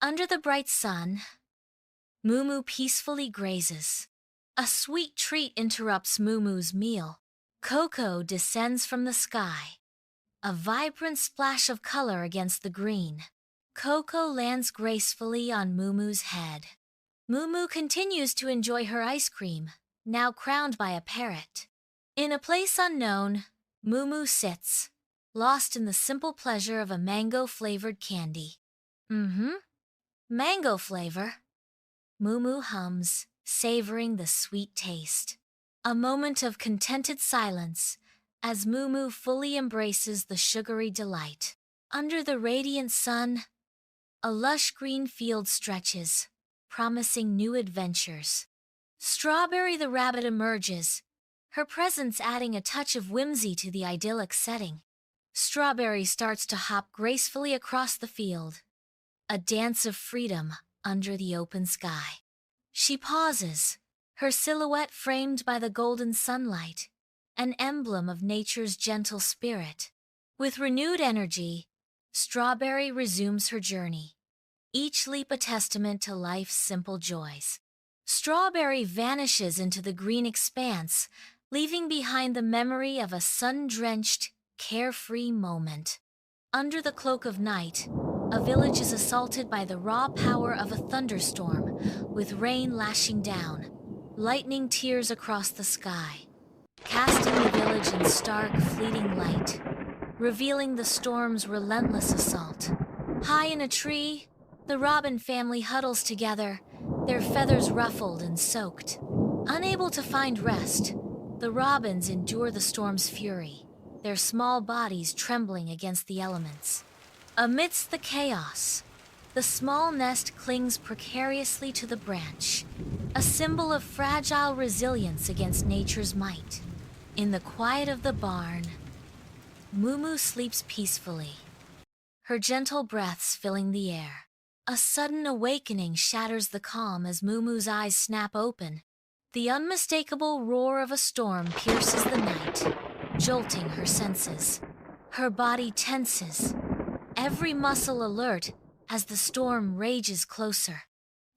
Under the bright sun, MooMoo peacefully grazes. A sweet treat interrupts MooMoo's meal. Coco descends from the sky, a vibrant splash of color against the green. Coco lands gracefully on MooMoo's head. MooMoo continues to enjoy her ice cream, now crowned by a parrot. In a place unknown, MooMoo sits, lost in the simple pleasure of a mango-flavored candy. Mango flavor. MooMoo hums, savoring the sweet taste. A moment of contented silence as MooMoo fully embraces the sugary delight. Under the radiant sun, a lush green field stretches, promising new adventures. Strawberry the rabbit emerges, her presence adding a touch of whimsy to the idyllic setting. Strawberry starts to hop gracefully across the field, a dance of freedom under the open sky. She pauses, her silhouette framed by the golden sunlight, an emblem of nature's gentle spirit. With renewed energy, Strawberry resumes her journey, each leap a testament to life's simple joys. Strawberry vanishes into the green expanse, leaving behind the memory of a sun-drenched, carefree moment. Under the cloak of night, a village is assaulted by the raw power of a thunderstorm, with rain lashing down, lightning tears across the sky, casting the village in stark, fleeting light, revealing the storm's relentless assault. High in a tree, the robin family huddles together, their feathers ruffled and soaked. Unable to find rest, the robins endure the storm's fury, their small bodies trembling against the elements. Amidst the chaos, the small nest clings precariously to the branch, a symbol of fragile resilience against nature's might. In the quiet of the barn, MooMoo sleeps peacefully, her gentle breaths filling the air. A sudden awakening shatters the calm as MooMoo's eyes snap open. The unmistakable roar of a storm pierces the night, jolting her senses. Her body tenses, every muscle alert as the storm rages closer.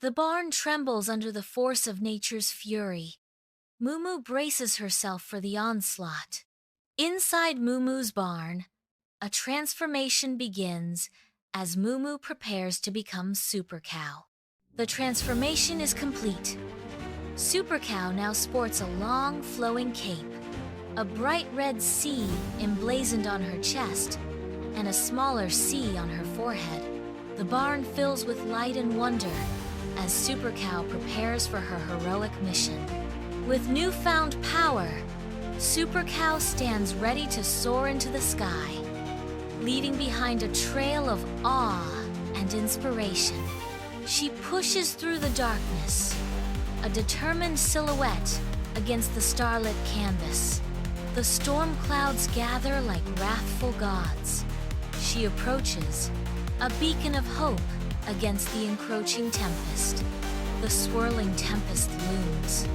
The barn trembles under the force of nature's fury. MooMoo braces herself for the onslaught. Inside MooMoo's barn, a transformation begins as MooMoo prepares to become SuperCow. The transformation is complete. SuperCow now sports a long, flowing cape, a bright red C emblazoned on her chest, and a smaller C on her forehead. The barn fills with light and wonder as SuperCow prepares for her heroic mission. With newfound power, SuperCow stands ready to soar into the sky, leaving behind a trail of awe and inspiration. She pushes through the darkness, a determined silhouette against the starlit canvas. The storm clouds gather like wrathful gods. She approaches, a beacon of hope against the encroaching tempest. The swirling tempest looms.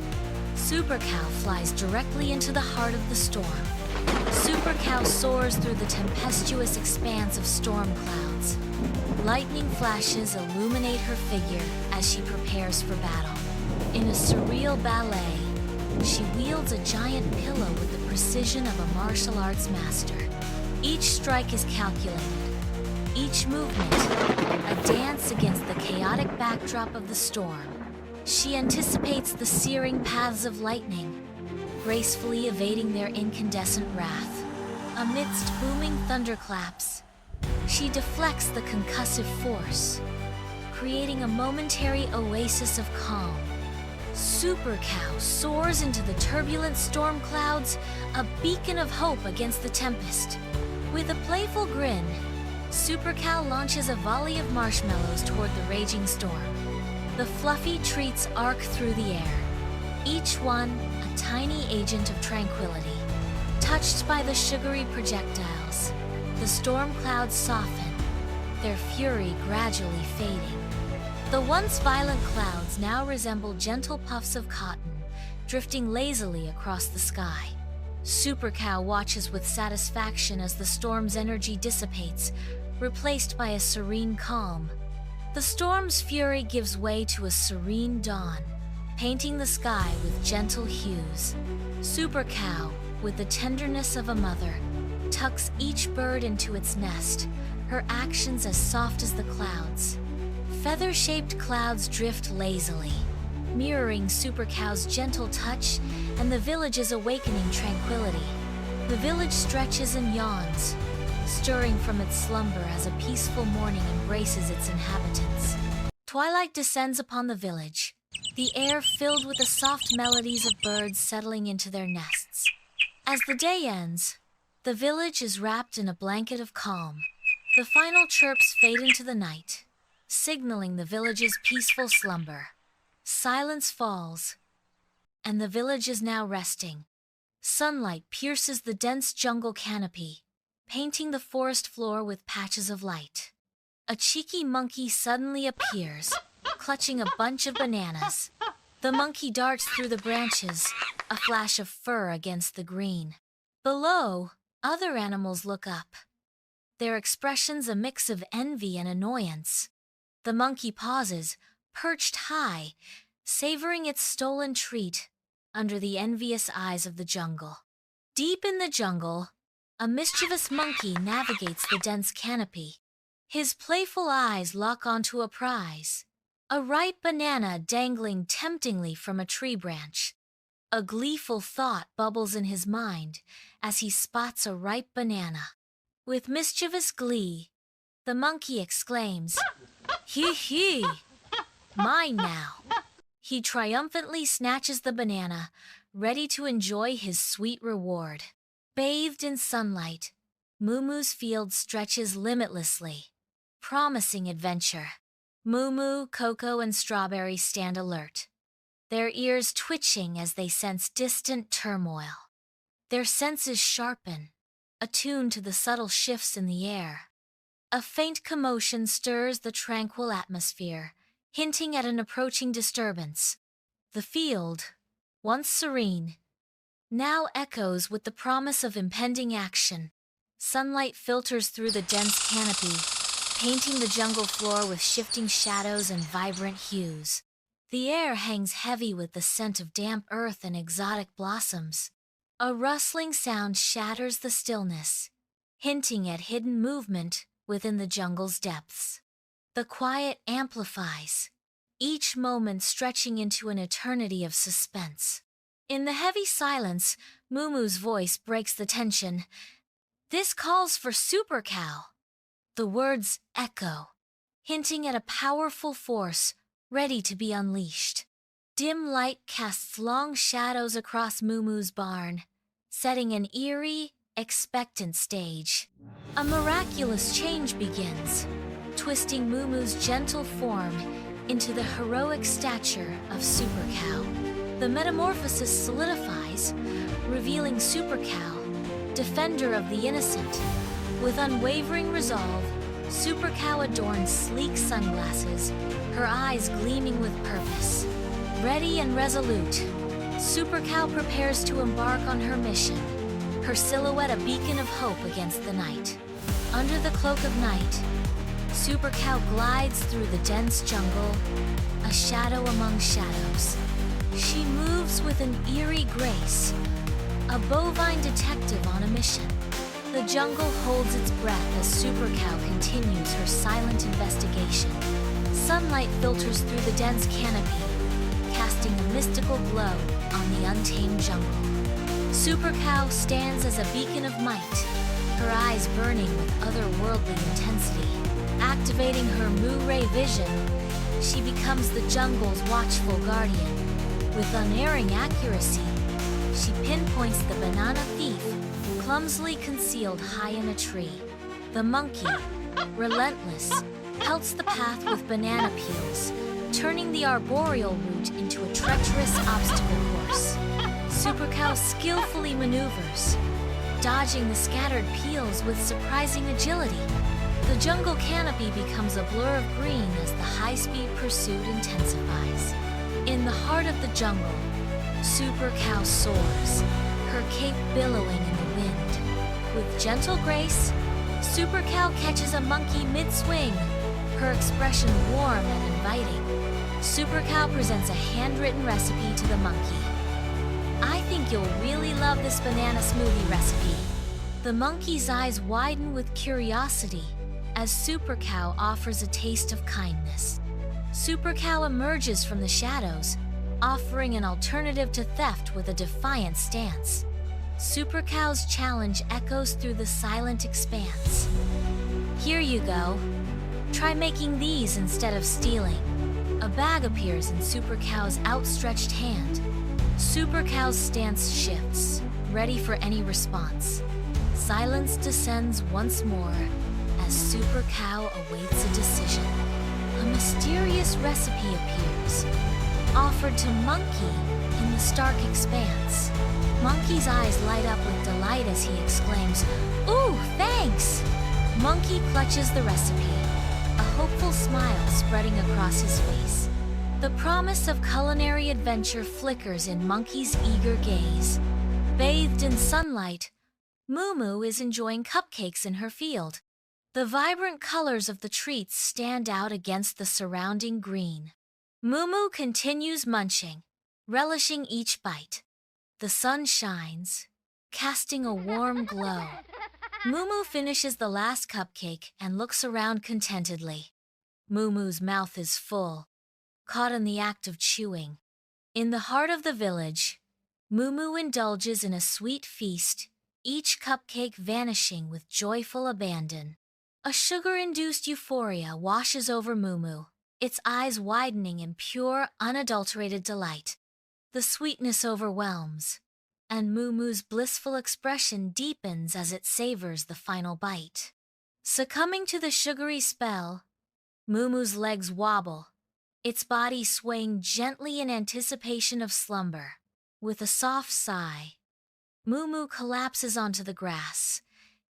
SuperCow flies directly into the heart of the storm. SuperCow soars through the tempestuous expanse of storm clouds. Lightning flashes illuminate her figure as she prepares for battle. In a surreal ballet, she wields a giant pillow with the precision of a martial arts master. Each strike is calculated, each movement a dance against the chaotic backdrop of the storm. She anticipates the searing paths of lightning, gracefully evading their incandescent wrath. Amidst booming thunderclaps, she deflects the concussive force, creating a momentary oasis of calm. SuperCow soars into the turbulent storm clouds, a beacon of hope against the tempest. With a playful grin, SuperCow launches a volley of marshmallows toward the raging storm. The fluffy treats arc through the air, each one a tiny agent of tranquility. Touched by the sugary projectiles, the storm clouds soften, their fury gradually fading. The once violent clouds now resemble gentle puffs of cotton, drifting lazily across the sky. SuperCow watches with satisfaction as the storm's energy dissipates, replaced by a serene calm. The storm's fury gives way to a serene dawn, painting the sky with gentle hues. SuperCow, with the tenderness of a mother, tucks each bird into its nest, her actions as soft as the clouds. Feather-shaped clouds drift lazily, mirroring SuperCow's gentle touch and the village's awakening tranquility. The village stretches and yawns, stirring from its slumber as a peaceful morning embraces its inhabitants. Twilight descends upon the village, the air filled with the soft melodies of birds settling into their nests. As the day ends, the village is wrapped in a blanket of calm. The final chirps fade into the night, signaling the village's peaceful slumber. Silence falls, and the village is now resting. Sunlight pierces the dense jungle canopy, painting the forest floor with patches of light. A cheeky monkey suddenly appears, clutching a bunch of bananas. The monkey darts through the branches, a flash of fur against the green. Below, other animals look up, their expressions a mix of envy and annoyance. The monkey pauses, perched high, savoring its stolen treat under the envious eyes of the jungle. Deep in the jungle, a mischievous monkey navigates the dense canopy. His playful eyes lock onto a prize, a ripe banana dangling temptingly from a tree branch. A gleeful thought bubbles in his mind as he spots a ripe banana. With mischievous glee, the monkey exclaims, "Hee hee! Mine now!" He triumphantly snatches the banana, ready to enjoy his sweet reward. Bathed in sunlight, MooMoo's field stretches limitlessly, promising adventure. MooMoo, Coco, and Strawberry stand alert, their ears twitching as they sense distant turmoil. Their senses sharpen, attuned to the subtle shifts in the air. A faint commotion stirs the tranquil atmosphere, hinting at an approaching disturbance. The field, once serene, now echoes with the promise of impending action. Sunlight filters through the dense canopy, painting the jungle floor with shifting shadows and vibrant hues. The air hangs heavy with the scent of damp earth and exotic blossoms. A rustling sound shatters the stillness, hinting at hidden movement within the jungle's depths. The quiet amplifies, each moment stretching into an eternity of suspense. In the heavy silence, MooMoo's voice breaks the tension. "This calls for SuperCow." The words echo, hinting at a powerful force ready to be unleashed. Dim light casts long shadows across MooMoo's barn, setting an eerie, expectant stage. A miraculous change begins, twisting MooMoo's gentle form into the heroic stature of SuperCow. The metamorphosis solidifies, revealing SuperCow, defender of the innocent. With unwavering resolve, SuperCow adorns sleek sunglasses, her eyes gleaming with purpose. Ready and resolute, SuperCow prepares to embark on her mission, her silhouette a beacon of hope against the night. Under the cloak of night, SuperCow glides through the dense jungle, a shadow among shadows. She moves with an eerie grace, a bovine detective on a mission. The jungle holds its breath as SuperCow continues her silent investigation. Sunlight filters through the dense canopy, casting a mystical glow on the untamed jungle. SuperCow stands as a beacon of might, her eyes burning with otherworldly intensity. Activating her Moo-Ray vision, she becomes the jungle's watchful guardian. With unerring accuracy, she pinpoints the banana thief, clumsily concealed high in a tree. The monkey, relentless, pelts the path with banana peels, turning the arboreal route into a treacherous obstacle course. SuperCow skillfully maneuvers, dodging the scattered peels with surprising agility. The jungle canopy becomes a blur of green as the high-speed pursuit intensifies. In the heart of the jungle, SuperCow soars, her cape billowing in the wind. With gentle grace, SuperCow catches a monkey mid-swing, her expression warm and inviting. SuperCow presents a handwritten recipe to the monkey. I think you'll really love this banana smoothie recipe. The monkey's eyes widen with curiosity as SuperCow offers a taste of kindness. SuperCow emerges from the shadows, offering an alternative to theft with a defiant stance. SuperCow's challenge echoes through the silent expanse. Here you go. Try making these instead of stealing. A bag appears in SuperCow's outstretched hand. SuperCow's stance shifts, ready for any response. Silence descends once more as SuperCow awaits a decision. A mysterious recipe appears, offered to Monkey in the stark expanse. Monkey's eyes light up with delight as he exclaims, "Ooh, thanks!" Monkey clutches the recipe, a hopeful smile spreading across his face. The promise of culinary adventure flickers in Monkey's eager gaze. Bathed in sunlight, MooMoo is enjoying cupcakes in her field. The vibrant colors of the treats stand out against the surrounding green. MooMoo continues munching, relishing each bite. The sun shines, casting a warm glow. MooMoo finishes the last cupcake and looks around contentedly. MooMoo's mouth is full, caught in the act of chewing. In the heart of the village, MooMoo indulges in a sweet feast, each cupcake vanishing with joyful abandon. A sugar-induced euphoria washes over MooMoo, its eyes widening in pure, unadulterated delight. The sweetness overwhelms, and MooMoo's blissful expression deepens as it savors the final bite. Succumbing to the sugary spell, MooMoo's legs wobble, its body swaying gently in anticipation of slumber. With a soft sigh, MooMoo collapses onto the grass,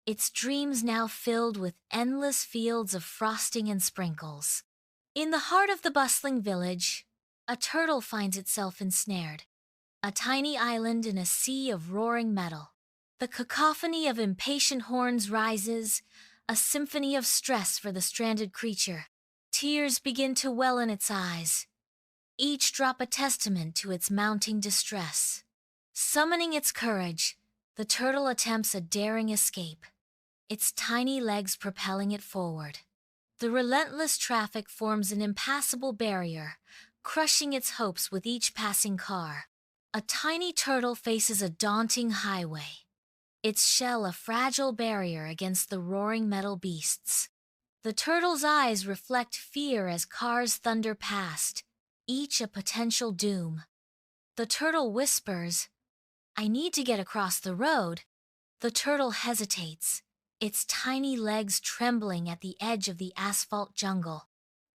its dreams now filled with endless fields of frosting and sprinkles. In the heart of the bustling village, a turtle finds itself ensnared, a tiny island in a sea of roaring metal. The cacophony of impatient horns rises, a symphony of stress for the stranded creature. Tears begin to well in its eyes, each drop a testament to its mounting distress. Summoning its courage, the turtle attempts a daring escape, its tiny legs propelling it forward. The relentless traffic forms an impassable barrier, crushing its hopes with each passing car. A tiny turtle faces a daunting highway, its shell a fragile barrier against the roaring metal beasts. The turtle's eyes reflect fear as cars thunder past, each a potential doom. The turtle whispers, "I need to get across the road." The turtle hesitates, its tiny legs trembling at the edge of the asphalt jungle.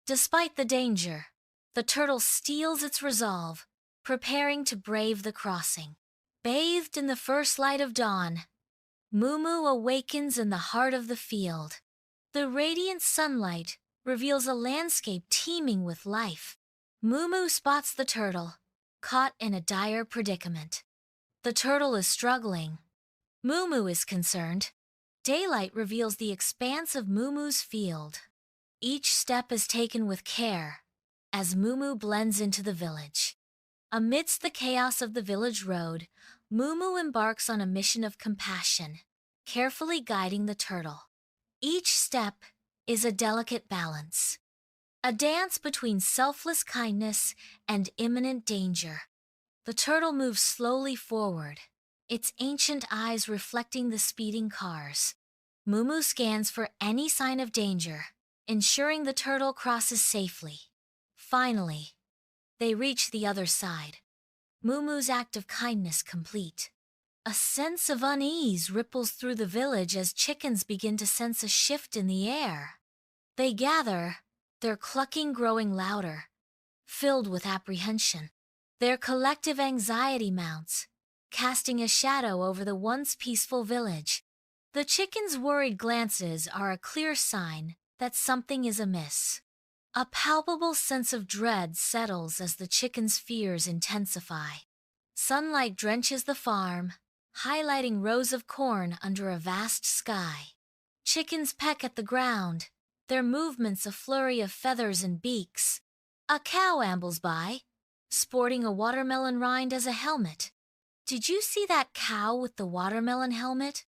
Despite the danger, the turtle steels its resolve, preparing to brave the crossing. Bathed in the first light of dawn, MooMoo awakens in the heart of the field. The radiant sunlight reveals a landscape teeming with life. MooMoo spots the turtle, caught in a dire predicament. The turtle is struggling. MooMoo is concerned. Daylight reveals the expanse of MooMoo's field. Each step is taken with care, as MooMoo blends into the village. Amidst the chaos of the village road, MooMoo embarks on a mission of compassion, carefully guiding the turtle. Each step is a delicate balance, a dance between selfless kindness and imminent danger. The turtle moves slowly forward, its ancient eyes reflecting the speeding cars. MooMoo scans for any sign of danger, ensuring the turtle crosses safely. Finally, they reach the other side, MooMoo's act of kindness complete. A sense of unease ripples through the village as chickens begin to sense a shift in the air. They gather, their clucking growing louder, filled with apprehension. Their collective anxiety mounts, casting a shadow over the once peaceful village. The chickens' worried glances are a clear sign that something is amiss. A palpable sense of dread settles as the chickens' fears intensify. Sunlight drenches the farm, highlighting rows of corn under a vast sky. Chickens peck at the ground, their movements a flurry of feathers and beaks. A cow ambles by, sporting a watermelon rind as a helmet. Did you see that cow with the watermelon helmet?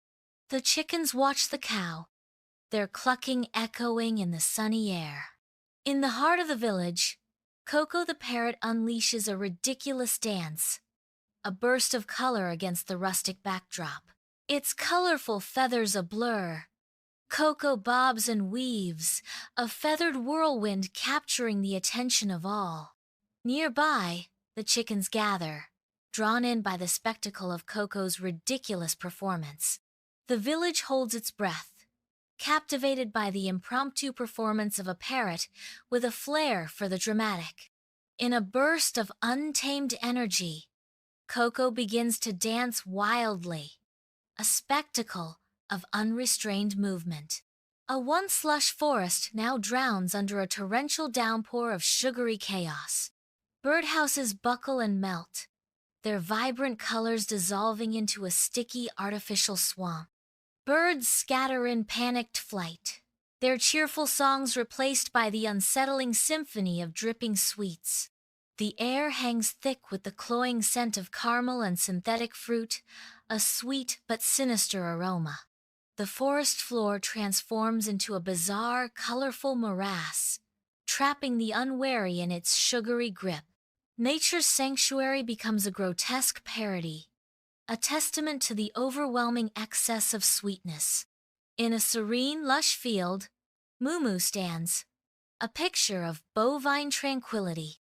The chickens watch the cow, their clucking echoing in the sunny air. In the heart of the village, Coco the parrot unleashes a ridiculous dance, a burst of color against the rustic backdrop. Its colorful feathers a blur. Coco bobs and weaves, a feathered whirlwind capturing the attention of all. Nearby, the chickens gather, drawn in by the spectacle of Coco's ridiculous performance. The village holds its breath, captivated by the impromptu performance of a parrot with a flair for the dramatic. In a burst of untamed energy, Coco begins to dance wildly, a spectacle of unrestrained movement. A once lush forest now drowns under a torrential downpour of sugary chaos. Birdhouses buckle and melt, their vibrant colors dissolving into a sticky artificial swamp. Birds scatter in panicked flight, their cheerful songs replaced by the unsettling symphony of dripping sweets. The air hangs thick with the cloying scent of caramel and synthetic fruit, a sweet but sinister aroma. The forest floor transforms into a bizarre, colorful morass, trapping the unwary in its sugary grip. Nature's sanctuary becomes a grotesque parody, a testament to the overwhelming excess of sweetness. In a serene, lush field, MooMoo stands, a picture of bovine tranquility.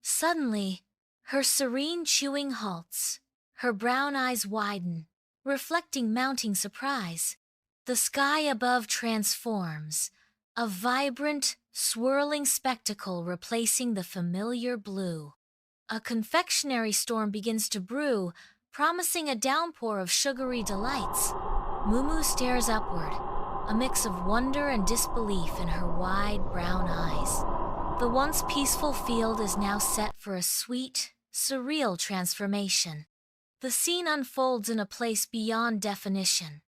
Suddenly, her serene chewing halts, her brown eyes widen, reflecting mounting surprise. The sky above transforms, a vibrant, swirling spectacle replacing the familiar blue. A confectionery storm begins to brew, promising a downpour of sugary delights. MooMoo stares upward, a mix of wonder and disbelief in her wide brown eyes. The once peaceful field is now set for a sweet, surreal transformation. The scene unfolds in a place beyond definition.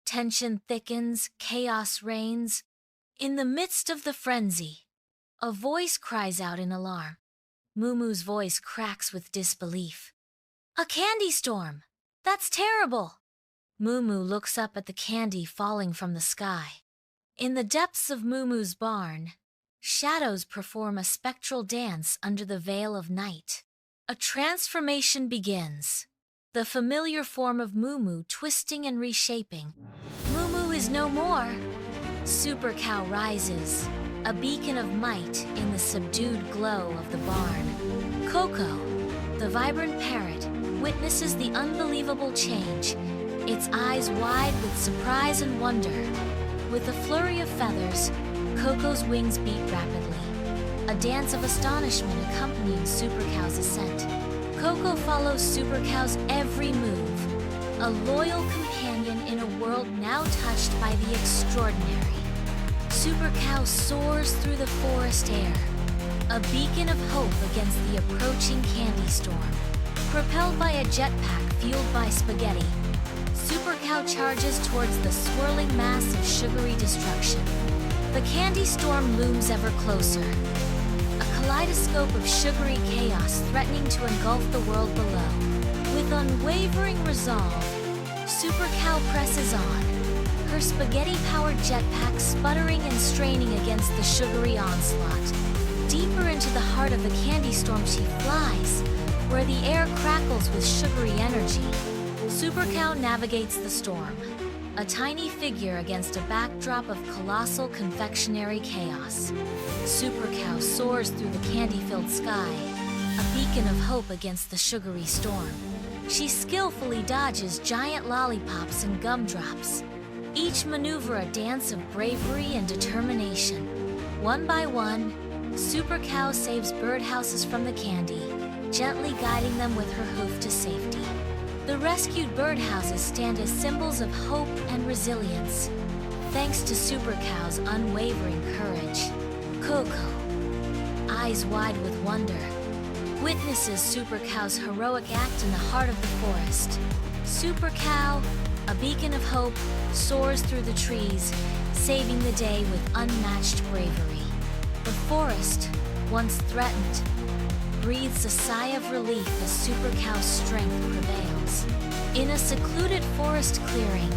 Tension thickens, chaos reigns. In the midst of the frenzy, a voice cries out in alarm. MooMoo's voice cracks with disbelief. "A candy storm! That's terrible!" MooMoo looks up at the candy falling from the sky. In the depths of MooMoo's barn, shadows perform a spectral dance under the veil of night. A transformation begins, the familiar form of MooMoo twisting and reshaping. MooMoo is no more. SuperCow rises, a beacon of might in the subdued glow of the barn. Coco, the vibrant parrot, witnesses the unbelievable change, its eyes wide with surprise and wonder. With a flurry of feathers, Coco's wings beat rapidly, a dance of astonishment accompanying SuperCow's ascent. Coco follows SuperCow's every move, a loyal companion in a world now touched by the extraordinary. SuperCow soars through the forest air, a beacon of hope against the approaching candy storm. Propelled by a jetpack fueled by spaghetti, SuperCow charges towards the swirling mass of sugary destruction. The candy storm looms ever closer, a kaleidoscope of sugary chaos threatening to engulf the world below. With unwavering resolve, SuperCow presses on, her spaghetti-powered jetpack sputtering and straining against the sugary onslaught. Deeper into the heart of the candy storm she flies, where the air crackles with sugary energy. SuperCow navigates the storm, a tiny figure against a backdrop of colossal confectionery chaos. SuperCow soars through the candy-filled sky, a beacon of hope against the sugary storm. She skillfully dodges giant lollipops and gumdrops, each maneuver a dance of bravery and determination. One by one, SuperCow saves birdhouses from the candy, gently guiding them with her hoof to safety. The rescued birdhouses stand as symbols of hope and resilience, thanks to SuperCow's unwavering courage. Coco, eyes wide with wonder, witnesses SuperCow's heroic act in the heart of the forest. SuperCow, A beacon of hope soars through the trees, saving the day with unmatched bravery. The forest, once threatened, breathes a sigh of relief as SuperCow's strength prevails. In a secluded forest clearing,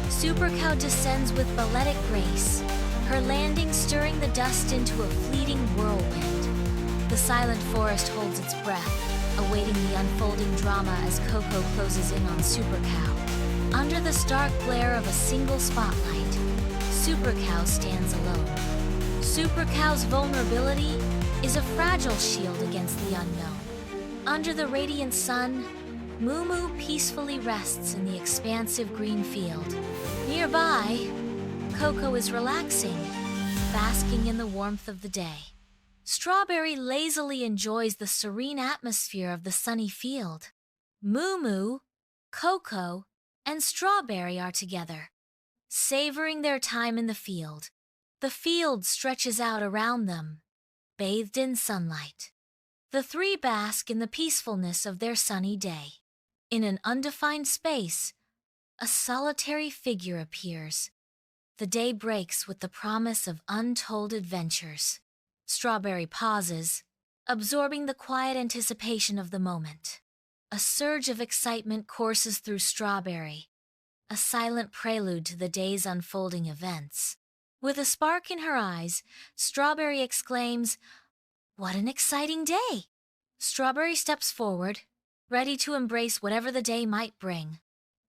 SuperCow descends with balletic grace, her landing stirring the dust into a fleeting whirlwind. The silent forest holds its breath, awaiting the unfolding drama as Coco closes in on SuperCow. Under the stark glare of a single spotlight, SuperCow stands alone. SuperCow's vulnerability is a fragile shield against the unknown. Under the radiant sun, MooMoo peacefully rests in the expansive green field. Nearby, Coco is relaxing, basking in the warmth of the day. Strawberry lazily enjoys the serene atmosphere of the sunny field. MooMoo, Coco, and Strawberry are together, savoring their time in the field. The field stretches out around them, bathed in sunlight. The three bask in the peacefulness of their sunny day. In an undefined space, a solitary figure appears. The day breaks with the promise of untold adventures. Strawberry pauses, absorbing the quiet anticipation of the moment. A surge of excitement courses through Strawberry, a silent prelude to the day's unfolding events. With a spark in her eyes, Strawberry exclaims, "What an exciting day!" Strawberry steps forward, ready to embrace whatever the day might bring.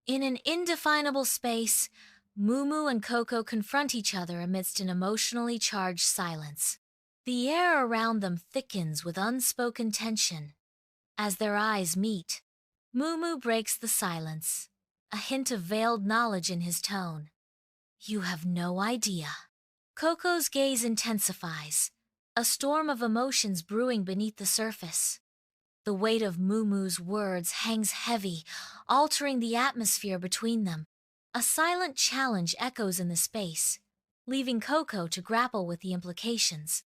In an indefinable space, MooMoo and Coco confront each other amidst an emotionally charged silence. The air around them thickens with unspoken tension. As their eyes meet, MooMoo breaks the silence, a hint of veiled knowledge in his tone. "You have no idea." Coco's gaze intensifies, a storm of emotions brewing beneath the surface. The weight of MooMoo's words hangs heavy, altering the atmosphere between them. A silent challenge echoes in the space, leaving Coco to grapple with the implications.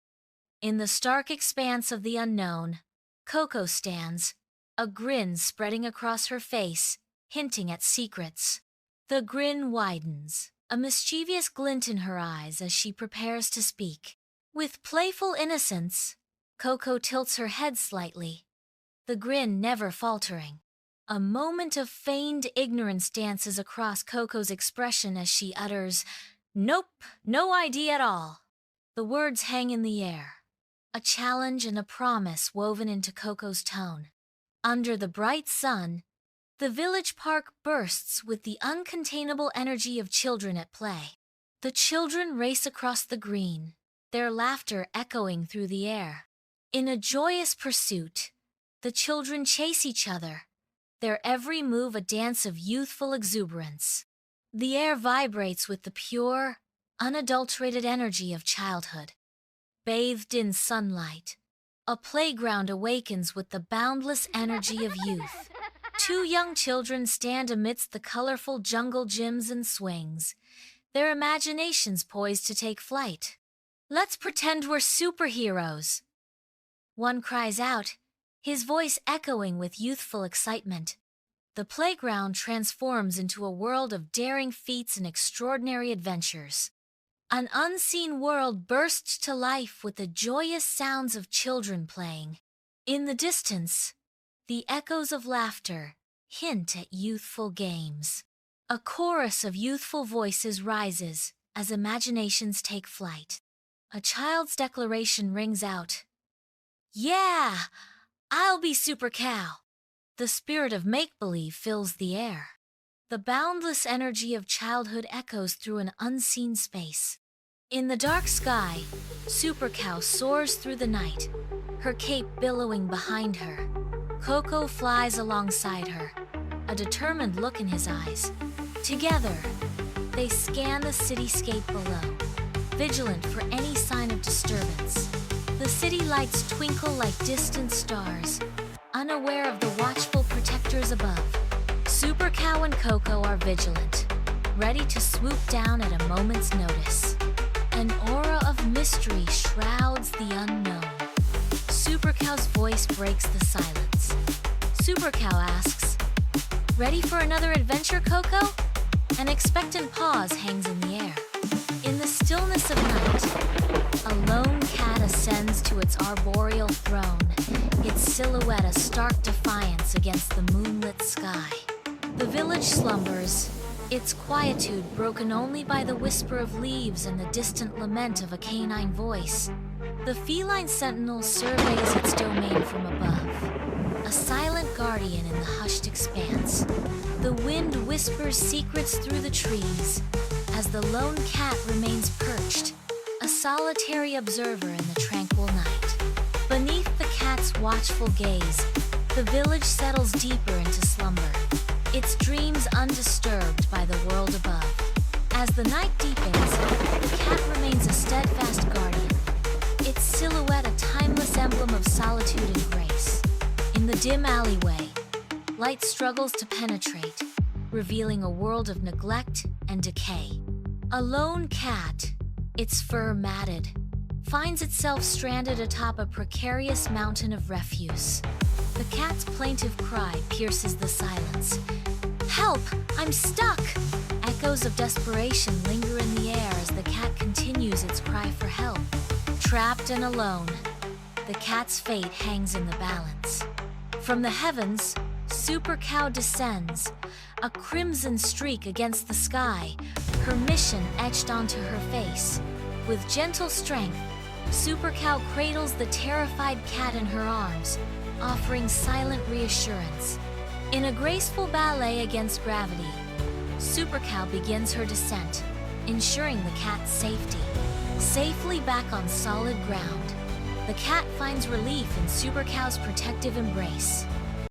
In the stark expanse of the unknown, Coco stands, a grin spreading across her face, hinting at secrets. The grin widens, a mischievous glint in her eyes as she prepares to speak. With playful innocence, Coco tilts her head slightly, the grin never faltering. A moment of feigned ignorance dances across Coco's expression as she utters, "Nope, no idea at all." The words hang in the air, a challenge and a promise woven into Coco's tone. Under the bright sun, the village park bursts with the uncontainable energy of children at play. The children race across the green, their laughter echoing through the air. In a joyous pursuit, the children chase each other, their every move a dance of youthful exuberance. The air vibrates with the pure, unadulterated energy of childhood. Bathed in sunlight, a playground awakens with the boundless energy of youth. Two young children stand amidst the colorful jungle gyms and swings, their imaginations poised to take flight. "Let's pretend we're superheroes," one cries out, his voice echoing with youthful excitement. The playground transforms into a world of daring feats and extraordinary adventures. An unseen world bursts to life with the joyous sounds of children playing. In the distance, the echoes of laughter hint at youthful games. A chorus of youthful voices rises as imaginations take flight. A child's declaration rings out, "Yeah! I'll be SuperCow." The spirit of make-believe fills the air. The boundless energy of childhood echoes through an unseen space. In the dark sky, SuperCow soars through the night, her cape billowing behind her. Coco flies alongside her, a determined look in his eyes. Together, they scan the cityscape below, vigilant for any sign of disturbance. The city lights twinkle like distant stars, unaware of the watchful protectors above. SuperCow and Coco are vigilant, ready to swoop down at a moment's notice. An aura of mystery shrouds the unknown. SuperCow's voice breaks the silence. SuperCow asks, "Ready for another adventure, Coco?" An expectant pause hangs in the air. In the stillness of night, a lone cat ascends to its arboreal throne, its silhouette a stark defiance against the moonlit sky. The village slumbers, its quietude broken only by the whisper of leaves and the distant lament of a canine voice. The feline sentinel surveys its domain from above, a silent guardian in the hushed expanse. The wind whispers secrets through the trees, as the lone cat remains perched, a solitary observer in the tranquil night. Beneath the cat's watchful gaze, the village settles deeper into slumber, its dreams undisturbed by the world above. As the night deepens, the cat remains a steadfast guardian, its silhouette a timeless emblem of solitude and grace. In the dim alleyway, light struggles to penetrate, revealing a world of neglect and decay. A lone cat, its fur matted, finds itself stranded atop a precarious mountain of refuse. The cat's plaintive cry pierces the silence. "Help! I'm stuck!" Echoes of desperation linger in the air as the cat continues its cry for help. Trapped and alone, the cat's fate hangs in the balance. From the heavens, SuperCow descends, a crimson streak against the sky, her mission etched onto her face. With gentle strength, SuperCow cradles the terrified cat in her arms, offering silent reassurance. In a graceful ballet against gravity, SuperCow begins her descent, ensuring the cat's safety. Safely back on solid ground, the cat finds relief in SuperCow's protective embrace.